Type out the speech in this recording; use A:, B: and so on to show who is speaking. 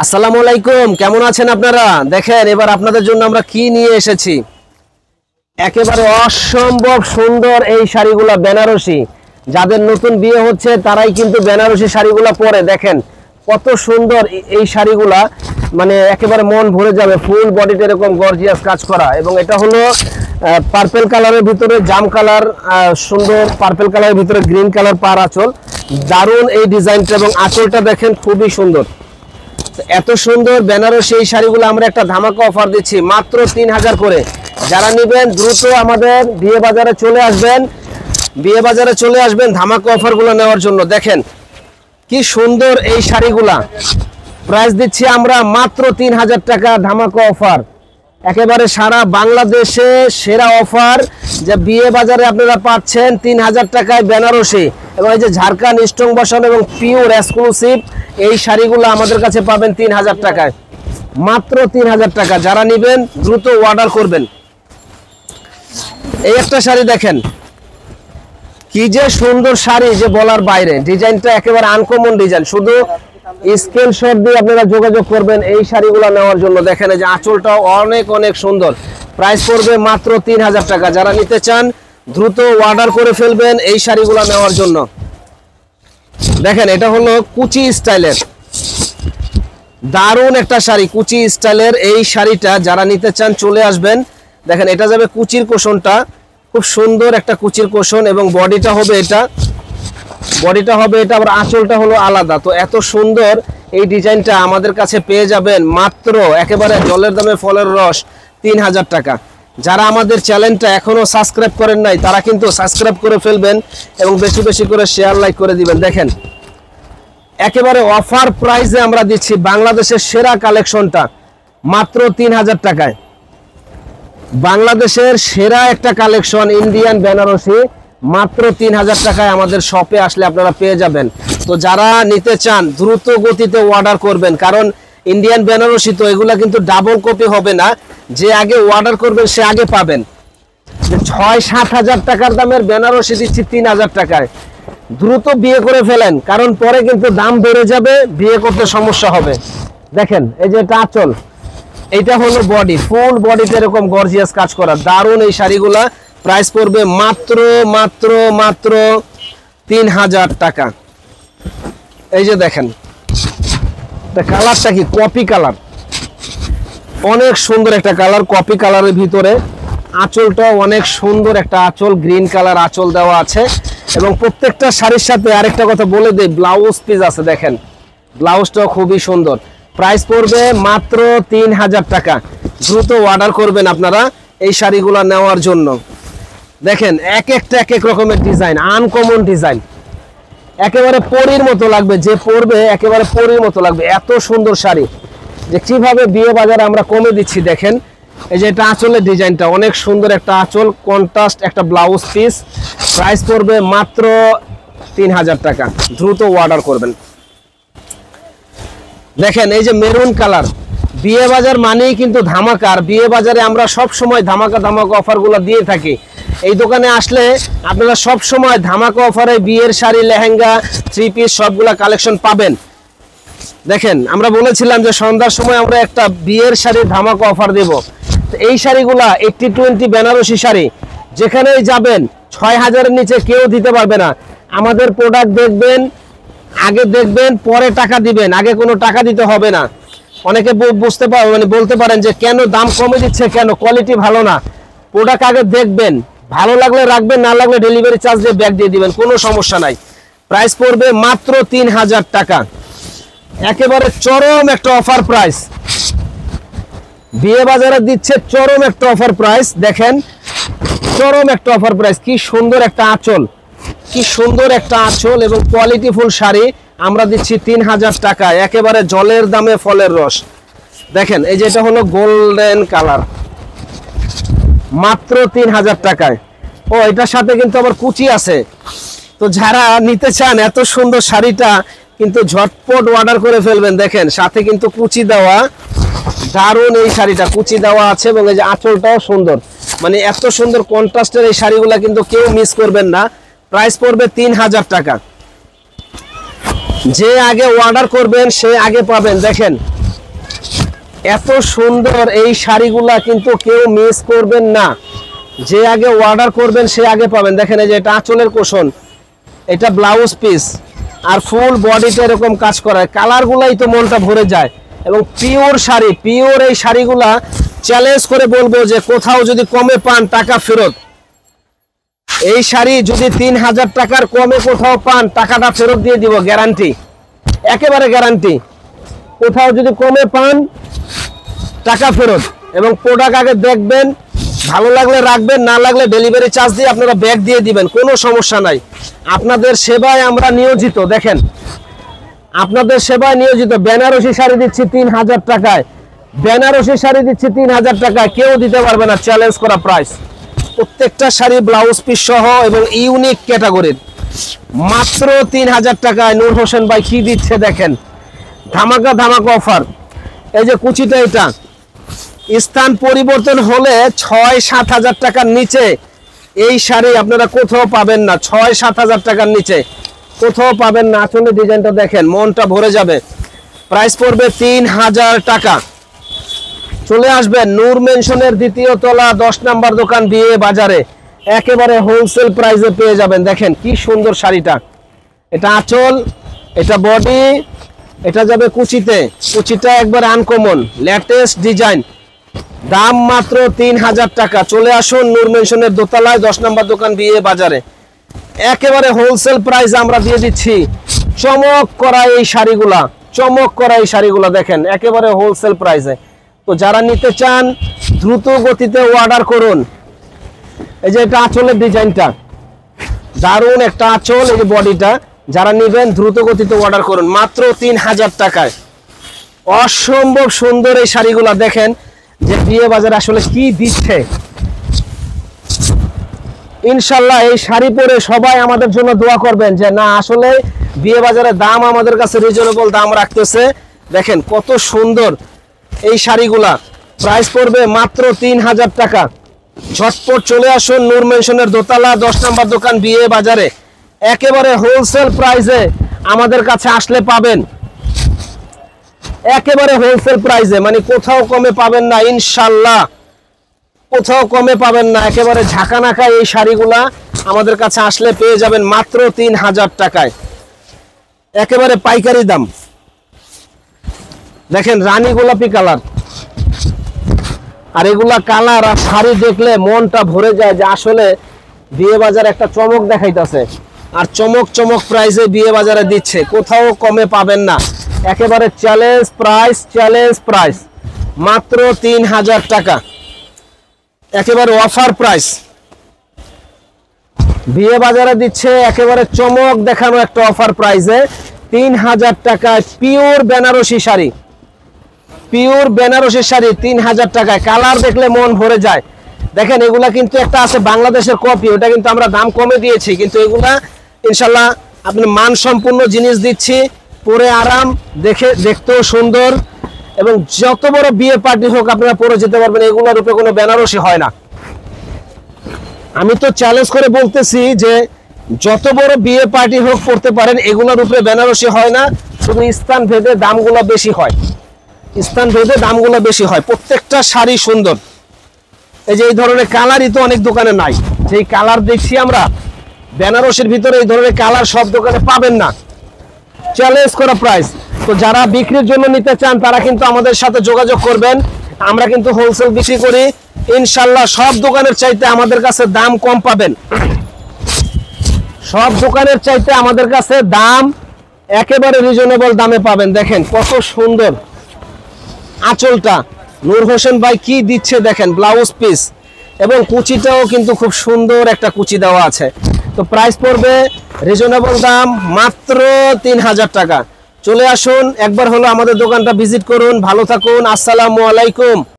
A: আসসালামু আলাইকুম, কেমন আছেন আপনারা? দেখেন এবার আপনাদের জন্য আমরা কি নিয়ে এসেছি। একেবারে অসম্ভব সুন্দর এই শাড়িগুলা বেনারসি। যাদের নতুন বিয়ে হচ্ছে তারাই কিন্তু বেনারসি শাড়িগুলা পরে। দেখেন কত সুন্দর এই শাড়িগুলা, মানে একেবারে মন ভরে যাবে। ফুল বডিতে এরকম গর্জিয়াস কাজ করা, এবং এটা হলো পার্পল কালারের ভিতরে জাম কালার, সুন্দর পার্পল কালারের ভিতরে গ্রিন কালার পার আঁচল। দারুণ এই ডিজাইনটা, এবং আঁচলটা দেখেন খুবই সুন্দর। এত সুন্দর বেনারসি এই শাড়িগুলো আমরা একটা ধামাকা অফার দিচ্ছি মাত্র 3000 করে। যারা নেবেন দ্রুত আমাদের বিয়ে বাজারে চলে আসবেন ধামাকা অফারগুলো নেওয়ার জন্য। দেখেন কি সুন্দর এই শাড়িগুলা, প্রাইস দিচ্ছি আমরা মাত্র 3000 টাকা ধামাকা অফার। একেবারে সারা বাংলাদেশে সেরা অফার, যে বিয়ে বাজারে আপনারা পাচ্ছেন 3000 টাকায় বেনারসি, এবং এই যে ঝাড়খণ্ড স্ট্রং বসন এবং পিওর এক্সক্লুসিভ এই শাড়িগুলো আমাদের কাছে পাবেন 3000 টাকায়, মাত্র 3000 টাকা। যারা নেবেন দ্রুত অর্ডার করবেন। এই একটা শাড়ি দেখেন কি যে সুন্দর শাড়ি, যে বলার বাইরে। ডিজাইনটা একেবারে আনকমন ডিজাইন, শুধু স্ক্রিনশট দিয়ে আপনারা যোগাযোগ করবেন এই শাড়িগুলো নেওয়ার জন্য। দেখেন এই যে আঁচলটাও অনেক অনেক সুন্দর। প্রাইস পড়বে মাত্র 3000 টাকা। যারা নিতে চান দ্রুত অর্ডার করে ফেলবেন এই শাড়িগুলো নেওয়ার জন্য। দেখেন এটা হলো কুচি স্টাইলের দারুণ একটা শাড়ি, কুচি স্টাইলের এই শাড়িটা যারা নিতে চান চলে আসবেন। দেখেন এটা যাবে কুচির কোষণটা, খুব সুন্দর একটা কুচির কোষণ, এবং বডিটা হবে এটা, আবার আঁচলটা হলো আলাদা। তো এত সুন্দর এই ডিজাইনটা আমাদের কাছে পেয়ে যাবেন মাত্র একেবারে জলের দামে ফলের রস 3000 টাকা। যারা আমাদের চ্যানেলটা এখনো সাবস্ক্রাইব করেন নাই তারা কিন্তু সাবস্ক্রাইব করে ফেলবেন, এবং বেশি বেশি করে শেয়ার লাইক করে দিবেন। দেখেন একেবারে অফার প্রাইসে আমরা দিচ্ছি বাংলাদেশের সেরা কালেকশনটা মাত্র 3000 টাকায়। বাংলাদেশের সেরা একটা কালেকশন ইন্ডিয়ান বেনারসি মাত্র 3000 টাকায় আমাদের শপে আসলে আপনারা পেয়ে যাবেন। তো যারা নিতে চান দ্রুত গতিতে অর্ডার করবেন, কারণ ইন্ডিয়ান বেনারসি তো এগুলা কিন্তু ডাবল কপি হবে না। যে আগে অর্ডার করবেন সে আগে পাবেন। 6-7 হাজার টাকার দামের বেনারসি দিচ্ছি 3000 টাকায়। দ্রুত বিয়ে করে ফেলেন, কারণ পরে কিন্তু দাম বেড়ে যাবে, বিয়ে করতে সমস্যা হবে। দেখেন এই যে এটা আঁচল, এইটা হলো বডি, ফুল বডিতে এরকম গর্জিয়াস কাজ করা দারুণ এই শাড়িগুলা। প্রাইস পড়বে মাত্র মাত্র মাত্র 3000 টাকা। এই যে দেখেন কালারটা কি কপি কালার, অনেক সুন্দর একটা কালার, কপি কালারের ভিতরে। আঁচলটা অনেক সুন্দর একটা আঁচল, গ্রিন কালার আঁচল দেওয়া আছে, এবং প্রত্যেকটা শাড়ির সাথে আরেকটা কথা বলে দেই, ব্লাউজ পিস আছে। দেখেন ব্লাউজটাও খুবই সুন্দর। প্রাইস পড়বে মাত্র 3000 টাকা। দ্রুত অর্ডার করবেন আপনারা এই শাড়িগুলো নেওয়ার জন্য। দেখেন এক এক রকমের ডিজাইন, আনকমন ডিজাইন, একেবারে পরীর মতো লাগবে, যে পরবে একেবারে পরীর মতো লাগবে। এত সুন্দর শাড়ি যে কিভাবে বিয়ে বাজারে আমরা কমে দিচ্ছি। দেখেন এই যে এটা আঁচলের ডিজাইনটা অনেক সুন্দর, একটা আঁচল, কন্ট্রাস্ট একটা ব্লাউজ পিস। প্রাইস পড়বে মাত্র 3000 টাকা। দ্রুত অর্ডার করবেন। দেখেন এই যে মেরুন কালার, বিয়ে বাজার মানেই কিন্তু ধামাকা। আর বিয়ে বাজারে আমরা সব সময় ধামাকা অফারগুলো দিয়ে থাকি। এই দোকানে আসলে আপনারা সব সময় ধামাকা অফারে বিয়ের শাড়ি, লেহেঙ্গা, 3 পিস সবগুলা কালেকশন পাবেন। দেখেন আমরা বলেছিলাম যে সন্ধ্যার সময় আমরা একটা বিয়ের শাড়ির ধামাকা অফার দেব। তো এই শাড়িগুলা 80-20 বেনারসি শাড়ি, যেখানেই যাবেন 6000-এর নিচে কেউ দিতে পারবে না। আমাদের প্রোডাক্ট দেখবেন, আগে দেখবেন পরে টাকা দিবেন, আগে কোনো টাকা দিতে হবে না। অনেকে বুঝতে পারেন, মানে বলতে পারেন যে কেন দাম কমে দিচ্ছে, কেন কোয়ালিটি ভালো না। প্রোডাক্ট আগে দেখবেন, ভালো লাগলে রাখবেন, না লাগলে ডেলিভারি চার্জ দিয়ে ব্যাক দিয়ে দিবেন, কোনো সমস্যা নাই। প্রাইস পড়বে মাত্র 3000 টাকা। একেবারে চরম একটা অফার প্রাইস, বিয়ে বাজারে দিচ্ছে চরম একটা অফার প্রাইস। দেখেন চরম একটা অফার প্রাইস। কি সুন্দর একটা আঁচল, কি সুন্দর একটা আঁচল, এবং কোয়ালিটিফুল শাড়ি আমরা দিচ্ছি 3000 টাকা, একেবারে জলের দামে ফলের রস। দেখেন এই যে এটা হলো গোল্ডেন কালার, মাত্র 3000 টাকায়। ও এটার সাথে কিন্তু আবার কুচি আছে। তো যারা নিতে চান এত সুন্দর শাড়িটা কিন্তু ঝটপট অর্ডার করে ফেলবেন। দেখেন সাথে কিন্তু কুচি দেওয়া, দারুণ এই শাড়িটা কুচি দেওয়া আছে, এবং এই যে আঁচলটাও সুন্দর। মানে এত সুন্দর কন্ট্রাস্টের এই শাড়িগুলা কিন্তু কেউ মিস করবেন না। প্রাইস পড়বে 3000 টাকা। যে আগে অর্ডার করবেন সে আগে পাবেন। দেখেন এত সুন্দর এই শাড়িগুলা কিন্তু কেউ মিস করবেন না, যে আগে অর্ডার করবেন সে আগে পাবেন। দেখেন এই যে এটা আঁচলের কোশন, এটা ব্লাউজ পিস, আর ফুল বডিতে এরকম কাজ করা, কালারগুলাই তো মনটা ভরে যায়। এবং পিওর শাড়ি, পিওর এই শাড়িগুলা চ্যালেঞ্জ করে বলবো যে কোথাও যদি কমে পান টাকা ফেরত। এই শাড়ি যদি 3000 টাকার কমে কোথাও পান টাকাটা ফেরত দিয়ে দিব, গ্যারান্টি, একেবারে গ্যারান্টি। কোথাও যদি কমে পান টাকা ফেরত। এবং প্রোডাক্ট আগে দেখবেন, ভালো লাগলে রাখবেন, না লাগলে ডেলিভারি চার্জ দিয়ে আপনারা ব্যাগ দিয়ে দিবেন, কোনো সমস্যা নাই। আপনাদের সেবায় আমরা নিয়োজিত। দেখেন আপনাদের সেবায় নিয়োজিত। বেনারসি শাড়ি দিচ্ছি 3000 টাকায়, বেনারসি শাড়ি দিচ্ছি 3000 টাকায়, কেউ দিতে পারবে না, চ্যালেঞ্জ করা প্রাইস। প্রত্যেকটা শাড়ি ব্লাউজ পিস সহ এবং ইউনিক ক্যাটাগরির, মাত্র 3000 টাকায়। নূর হোসেন ভাই কি দিচ্ছে দেখেন, ধামাকা ধামাকা অফার। এই যে কুচিটা, এটা স্থান পরিবর্তন হলে 6-7 হাজার টাকার নিচে এই শাড়ি আপনারা কোথাও পাবেন না, 6-7 হাজার টাকার নিচে কোথাও পাবেন না। আসলে ডিজাইনটা দেখেন, মনটা ভরে যাবে। প্রাইস পড়বে 3000 টাকা। চলে আসবেন নূর মেনশনের 2য় তলা 10 নাম্বার দোকান বিয়ে বাজারে, একেবারে হোলসেল প্রাইসে পেয়ে যাবেন। দেখেন কি সুন্দর শাড়িটা, এটা আঁচল, এটা বডি, এটা যাবে কুচিতে, কুচিটা একবার আনকমন লেটেস্ট ডিজাইন, দাম মাত্র 3000 টাকা। চলে আসুন নূর মেনশনের দোতলায় 10 নাম্বার দোকান বিয়ে বাজারে, একেবারে হোলসেল প্রাইস আমরা দিয়ে দিচ্ছি। চমক করা এই শাড়িগুলা, চমক করা এই শাড়িগুলা দেখেন একেবারে হোলসেল প্রাইসে। তো যারা নিতে চান দ্রুত গতিতে অর্ডার করুন। এই যে এটা আঁচলের ডিজাইনটা, দারুণ একটা আঁচল, এই যে বডিটা, যারা নেবেন দ্রুত গতিতে অর্ডার করুন, মাত্র 3000 টাকায়। অসম্ভব সুন্দর এই শাড়িগুলা দেখেন যে বিয়ে বাজারে আসলে কি দিচ্ছে। ইনশাল্লাহ এই শাড়ি পরে সবাই আমাদের জন্য দোয়া করবেন যে না, আসলে বিয়ে বাজারে দাম আমাদের কাছে রিজনেবল দাম রাখতেছে। দেখেন কত সুন্দর এই শাড়িগুলা, প্রাইস পড়বে মাত্র 3000 টাকা। ঝটপট চলে আসুন নূর মেনশনের দোতলা 10 নাম্বার দোকান বিয়ে বাজারে, একেবারে হোলসেল প্রাইসে আমাদের কাছে আসলে পাবেন, একেবারে হোলসেল প্রাইসে, মানে কোথাও কমে পাবেন না ইনশাল্লাহ, কোথাও কমে পাবেন না। একেবারে ঝাঁকানাকা এই শাড়িগুলা আমাদের কাছে আসলে পেয়ে যাবেন মাত্র 3000 টাকায়, একেবারে পাইকারি দাম। দেখেন রানী গোলাপি কালার, আর এগুলা কালার আর শাড়ি দেখলে মনটা ভরে যায় যে আসলে বিয়ে বাজার একটা চমক দেখাইতেছে। আর চমক চমক প্রাইসে বিয়ে বাজারে দিচ্ছে, কোথাও কমে পাবেন না, একেবারে চ্যালেঞ্জ প্রাইস, চ্যালেঞ্জ প্রাইস, মাত্র 3000 টাকা, একেবারে অফার প্রাইস বিয়ে বাজারে দিচ্ছে, একেবারে চমক দেখানো একটা অফার প্রাইসে 3000 টাকায় পিওর বেনারসি শাড়ি, পিওর বেনারসি শাড়ি 3000 টাকায়। কালার দেখলে মন ভরে যায়। দেখেন এগুলা কিন্তু একটা আছে বাংলাদেশের কপি, ওটা কিন্তু আমরা দাম কমে দিয়েছি, কিন্তু এগুলা ইনশাল্লাহ আপনি মানসম্পন্ন জিনিস দিচ্ছি, পরে আরাম, দেখতেও সুন্দর, এবং যত বড় বিয়ে পার্টি হোক আপনারা পরে যেতে পারবেন, এগুলোর উপরে কোনো বেনারসি হয় না। আমি তো চ্যালেঞ্জ করে বলতেছি যে যত বড় বিয়ে পার্টি হোক পড়তে পারেন, এগুলোর উপরে বেনারসি হয় না, শুধু স্থান ভেদে দামগুলো বেশি হয়, স্থান ভেদে দামগুলো বেশি হয়। প্রত্যেকটা শাড়ি সুন্দর। এই যে এই ধরনের কালারই তো অনেক দোকানে নাই, যেই কালার দেখছি আমরা বেনারসির ভিতরে, এই ধরনের কালার সব দোকানে পাবেন না, চ্যালেঞ্জ করা প্রাইস। তো যারা বিক্রির জন্য নিতে চান তারা কিন্তু আমাদের সাথে যোগাযোগ করবেন, আমরা কিন্তু হোলসেল বিক্রি করি ইনশাল্লাহ। সব দোকানের চাইতে আমাদের কাছে দাম কম পাবেন, সব দোকানের চাইতে আমাদের কাছে দাম একেবারে রিজনেবল দামে পাবেন। দেখেন কত সুন্দর আঁচলটা, নূর হোসেন ভাই কি দিচ্ছে দেখেন, ব্লাউজ পিস এবং কুচিটাও কিন্তু খুব সুন্দর একটা কুচি দেওয়া আছে। তো প্রাইস পড়বে রিজনেবল দাম মাত্র 3000 টাকা। চলে আসুন একবার হলো আমাদের দোকানটা ভিজিট করুন। ভালো থাকুন, আসসালামু আলাইকুম।